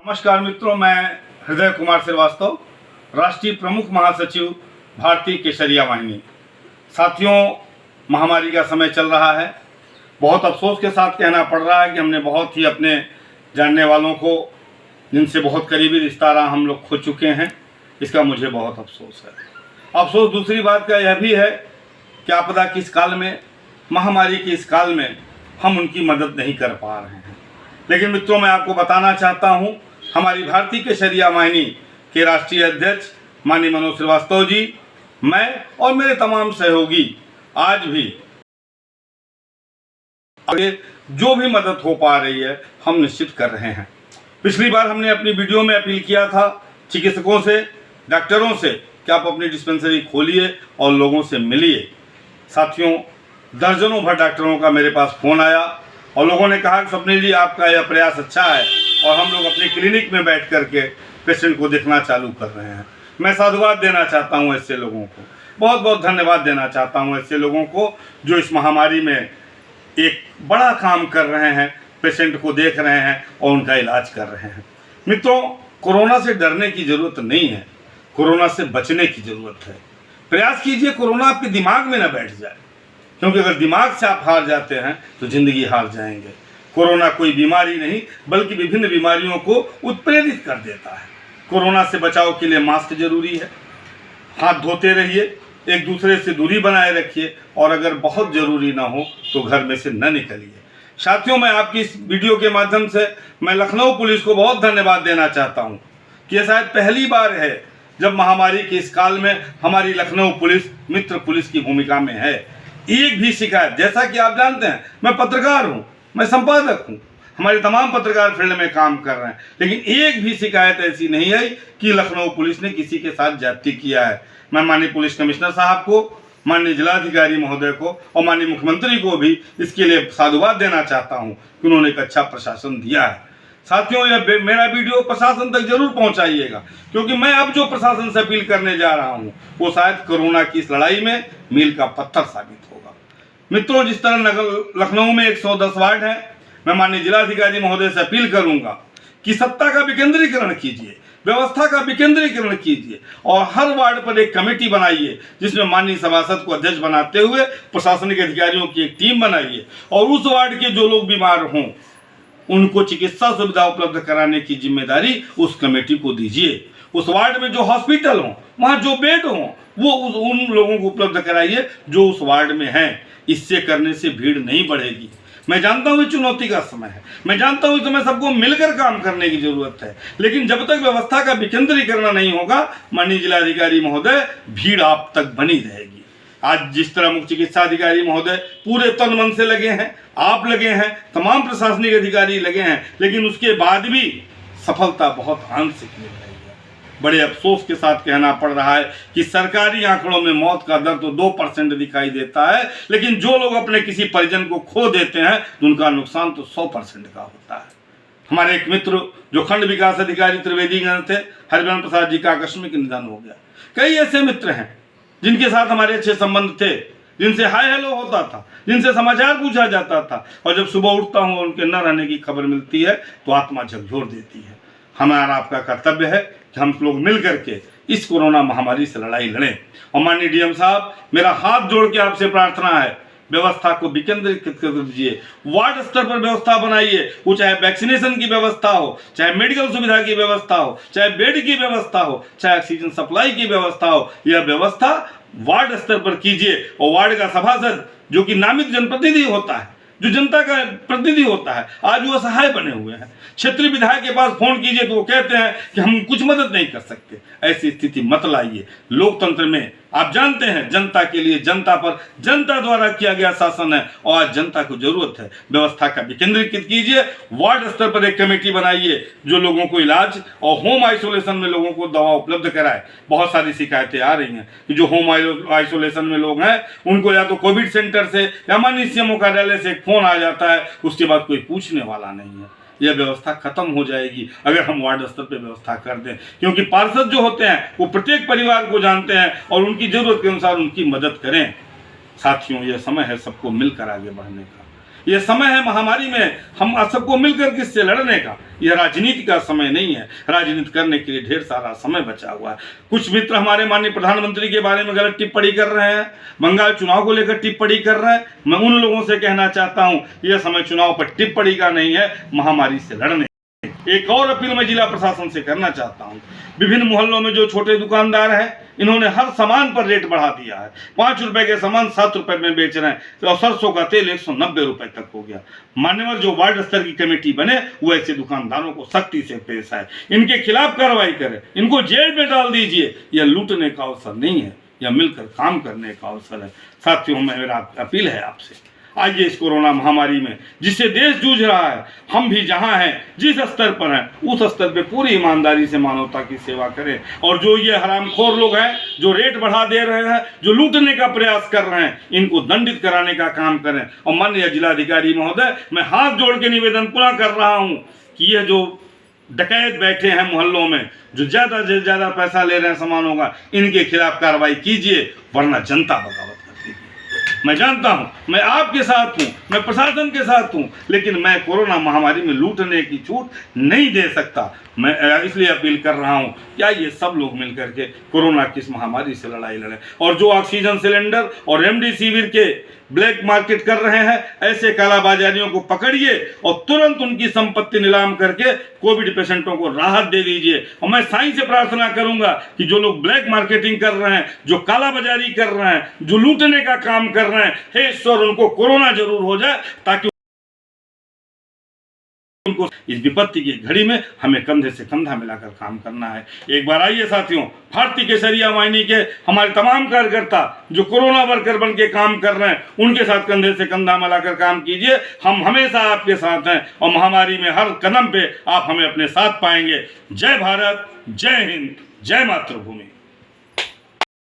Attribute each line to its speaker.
Speaker 1: नमस्कार मित्रों, मैं हृदय कुमार श्रीवास्तव, राष्ट्रीय प्रमुख महासचिव भारतीय केसरिया वाहिनी। साथियों, महामारी का समय चल रहा है। बहुत अफसोस के साथ कहना पड़ रहा है कि हमने बहुत ही अपने जानने वालों को, जिनसे बहुत करीबी रिश्ता रहा, हम लोग खो चुके हैं। इसका मुझे बहुत अफसोस है। अफसोस दूसरी बात का यह भी है कि आपदा की इस काल में, महामारी की इस काल में हम उनकी मदद नहीं कर पा रहे हैं। लेकिन मित्रों, मैं आपको बताना चाहता हूं, हमारी भारतीय केसरिया वाहिनी के राष्ट्रीय अध्यक्ष माननीय मनोज श्रीवास्तव जी, मैं और मेरे तमाम सहयोगी आज भी जो भी मदद हो पा रही है हम निश्चित कर रहे हैं। पिछली बार हमने अपनी वीडियो में अपील किया था चिकित्सकों से, डॉक्टरों से कि आप अपनी डिस्पेंसरी खोलिए और लोगों से मिलिए। साथियों, दर्जनों भर डॉक्टरों का मेरे पास फ़ोन आया और लोगों ने कहा कि स्वप्निल जी, आपका यह प्रयास अच्छा है और हम लोग अपनी क्लिनिक में बैठ करके पेशेंट को देखना चालू कर रहे हैं। मैं साधुवाद देना चाहता हूं ऐसे लोगों को, बहुत बहुत धन्यवाद देना चाहता हूं ऐसे लोगों को जो इस महामारी में एक बड़ा काम कर रहे हैं, पेशेंट को देख रहे हैं और उनका इलाज कर रहे हैं। मित्रों, कोरोना से डरने की ज़रूरत नहीं है, कोरोना से बचने की ज़रूरत है। प्रयास कीजिए कोरोना आपके दिमाग में न बैठ जाए, क्योंकि अगर दिमाग से आप हार जाते हैं तो ज़िंदगी हार जाएंगे। कोरोना कोई बीमारी नहीं, बल्कि विभिन्न बीमारियों को उत्प्रेरित कर देता है। कोरोना से बचाव के लिए मास्क जरूरी है, हाथ धोते रहिए, एक दूसरे से दूरी बनाए रखिए और अगर बहुत ज़रूरी ना हो तो घर में से न निकलिए। साथियों, मैं आपकी इस वीडियो के माध्यम से मैं लखनऊ पुलिस को बहुत धन्यवाद देना चाहता हूँ कि यह शायद पहली बार है जब महामारी के इस काल में हमारी लखनऊ पुलिस मित्र पुलिस की भूमिका में है। एक भी शिकायत, जैसा कि आप जानते हैं मैं पत्रकार हूँ, मैं संपादक हूँ, हमारे तमाम पत्रकार फील्ड में काम कर रहे हैं, लेकिन एक भी शिकायत ऐसी नहीं आई कि लखनऊ पुलिस ने किसी के साथ ज्यादती किया है। मैं माननीय पुलिस कमिश्नर साहब को, माननीय जिलाधिकारी महोदय को और माननीय मुख्यमंत्री को भी इसके लिए साधुवाद देना चाहता हूँ कि उन्होंने एक अच्छा प्रशासन दिया है। साथियों, यह मेरा वीडियो प्रशासन तक जरूर पहुँचाइएगा, क्योंकि मैं अब जो प्रशासन से अपील करने जा रहा हूँ वो शायद कोरोना की इस लड़ाई में मील का पत्थर साबित होगा। मित्रों, जिस तरह लखनऊ में 110 वार्ड हैं, मैं माननीय जिलाधिकारी महोदय से अपील करूंगा कि सत्ता का विकेंद्रीकरण कीजिए, व्यवस्था का विकेंद्रीकरण कीजिए और हर वार्ड पर एक कमेटी बनाइए जिसमें माननीय सभासद को अध्यक्ष बनाते हुए प्रशासनिक अधिकारियों की एक टीम बनाइए और उस वार्ड के जो लोग बीमार हों उनको चिकित्सा सुविधा उपलब्ध कराने की जिम्मेदारी उस कमेटी को दीजिए। उस वार्ड में जो हॉस्पिटल हों, वहाँ जो बेड हों, वो उन लोगों को उपलब्ध कराइए जो उस वार्ड में हैं। इससे करने से भीड़ नहीं बढ़ेगी। मैं जानता हूँ ये चुनौती का समय है, मैं जानता हूँ इस समय सबको मिलकर काम करने की जरूरत है, लेकिन जब तक व्यवस्था का विकेंद्रीकरण नहीं होगा, माननीय जिलाधिकारी महोदय, भीड़ आप तक बनी रहेगी। आज जिस तरह मुख्य चिकित्सा अधिकारी महोदय पूरे तन मन से लगे हैं, आप लगे हैं, तमाम प्रशासनिक अधिकारी लगे हैं, लेकिन उसके बाद भी सफलता बहुत आंशिक मिल रही है। बड़े अफसोस के साथ कहना पड़ रहा है कि सरकारी आंकड़ों में मौत का दर तो 2% दिखाई देता है, लेकिन जो लोग अपने किसी परिजन को खो देते हैं तो उनका नुकसान तो 100% का होता है। हमारे एक मित्र जो खंड विकास अधिकारी त्रिवेदीगंज थे, हरिवंश प्रसाद जी का आकस्मिक निधन हो गया। कई ऐसे मित्र हैं जिनके साथ हमारे अच्छे संबंध थे, जिनसे हाय हेलो होता था, जिनसे समाचार पूछा जाता था, और जब सुबह उठता हूँ उनके न रहने की खबर मिलती है तो आत्मा झकझोर देती है। हमारा आपका कर्तव्य है कि हम लोग मिल करके इस कोरोना महामारी से लड़ाई लड़ें। और माननीय डीएम साहब, मेरा हाथ जोड़ के आपसे प्रार्थना है, व्यवस्था को विकेंद्रीकृत कर दीजिए, वार्ड स्तर पर व्यवस्था बनाइए। वो चाहे वैक्सीनेशन की व्यवस्था हो, चाहे मेडिकल सुविधा की व्यवस्था हो, चाहे बेड की व्यवस्था हो, चाहे ऑक्सीजन सप्लाई की व्यवस्था हो, यह व्यवस्था वार्ड स्तर पर कीजिए। और वार्ड का सभासद जो कि नामित जनप्रतिनिधि होता है, जो जनता का प्रतिनिधि होता है, आज वो असहाय बने हुए हैं। क्षेत्रीय विधायक के पास फोन कीजिए तो वो कहते हैं कि हम कुछ मदद नहीं कर सकते। ऐसी स्थिति मत लाइए। लोकतंत्र में आप जानते हैं, जनता के लिए, जनता पर, जनता द्वारा किया गया शासन है और आज जनता को जरूरत है। व्यवस्था का विकेंद्रीकृत कीजिए, वार्ड स्तर पर एक कमेटी बनाइए जो लोगों को इलाज और होम आइसोलेशन में लोगों को दवा उपलब्ध कराए। बहुत सारी शिकायतें आ रही हैं कि जो होम आइसोलेशन में लोग हैं उनको या तो कोविड सेंटर से या माननीय सीएमओ कार्यालय से एक फोन आ जाता है, उसके बाद कोई पूछने वाला नहीं है। यह व्यवस्था खत्म हो जाएगी अगर हम वार्ड स्तर पर व्यवस्था कर दें, क्योंकि पार्षद जो होते हैं वो प्रत्येक परिवार को जानते हैं और उनकी जरूरत के अनुसार उनकी मदद करें। साथियों, यह समय है सबको मिलकर आगे बढ़ने का। यह समय है महामारी में हम सबको मिलकर किससे लड़ने का। यह राजनीति का समय नहीं है, राजनीति करने के लिए ढेर सारा समय बचा हुआ है। कुछ मित्र हमारे माननीय प्रधानमंत्री के बारे में गलत टिप्पणी कर रहे हैं, बंगाल चुनाव को लेकर टिप्पणी कर रहे हैं। मैं उन लोगों से कहना चाहता हूं, यह समय चुनाव पर टिप्पणी का नहीं है, महामारी से लड़ने। एक और अपील मैं जिला प्रशासन से करना चाहता हूं, विभिन्न मोहल्लों में जो छोटे दुकानदार हैं, इन्होंने हर सामान पर रेट बढ़ा दिया है। 5 रुपए के सामान 7 रुपए में बेच रहे हैं, तो सरसों का तेल 190 रुपए तक हो गया। मान्यवर जो वार्ड स्तर की कमेटी बने वो ऐसे दुकानदारों को सख्ती से पेश आए, इनके खिलाफ कार्रवाई करें, इनको जेल में डाल दीजिए। यह लूटने का अवसर नहीं है, यह मिलकर काम करने का अवसर है। साथियों, मेरा अपील है आपसे, आइए इस कोरोना महामारी में जिससे देश जूझ रहा है, हम भी जहां हैं, जिस स्तर पर हैं, उस स्तर पे पूरी ईमानदारी से मानवता की सेवा करें। और जो ये हरामखोर लोग हैं, जो रेट बढ़ा दे रहे हैं, जो लूटने का प्रयास कर रहे हैं, इनको दंडित कराने का काम करें। और माननीय जिलाधिकारी महोदय, मैं हाथ जोड़ के निवेदन पुनः कर रहा हूं कि ये जो डकैत बैठे हैं मोहल्लों में, जो ज्यादा से ज्यादा पैसा ले रहे हैं सामानों का, इनके खिलाफ कार्रवाई कीजिए, वरना जनता बगावत। मैं जानता हूं, मैं आपके साथ हूं, मैं प्रशासन के साथ हूं, लेकिन मैं कोरोना महामारी में लूटने की छूट नहीं दे सकता। मैं इसलिए अपील कर रहा हूं कि आइए सब लोग मिलकर के कोरोना की इस महामारी से लड़ाई लड़ें। और जो ऑक्सीजन सिलेंडर और रेमडेसिविर के ब्लैक मार्केट कर रहे हैं, ऐसे कालाबाजारियों को पकड़िए और तुरंत उनकी संपत्ति नीलाम करके कोविड पेशेंटों को राहत दे दीजिए। और मैं साईं से प्रार्थना करूंगा कि जो लोग ब्लैक मार्केटिंग कर रहे हैं, जो कालाबाजारी कर रहे हैं, जो लूटने का काम कर रहे हैं, हे ईश्वर उनको कोरोना जरूर हो जाए, ताकि उनको इस विपत्ति की घड़ी में हमें कंधे से कंधा मिलाकर काम करना है। एक बार आइए साथियों, भारतीय केसरिया वाहिनी के हमारे तमाम कार्यकर्ता जो कोरोना वर्कर बन के काम कर रहे हैं, उनके साथ कंधे से कंधा मिलाकर काम कीजिए। हम हमेशा आपके साथ हैं और महामारी में हर कदम पे आप हमें अपने साथ पाएंगे। जय भारत, जय हिंद, जय मातृभूमि।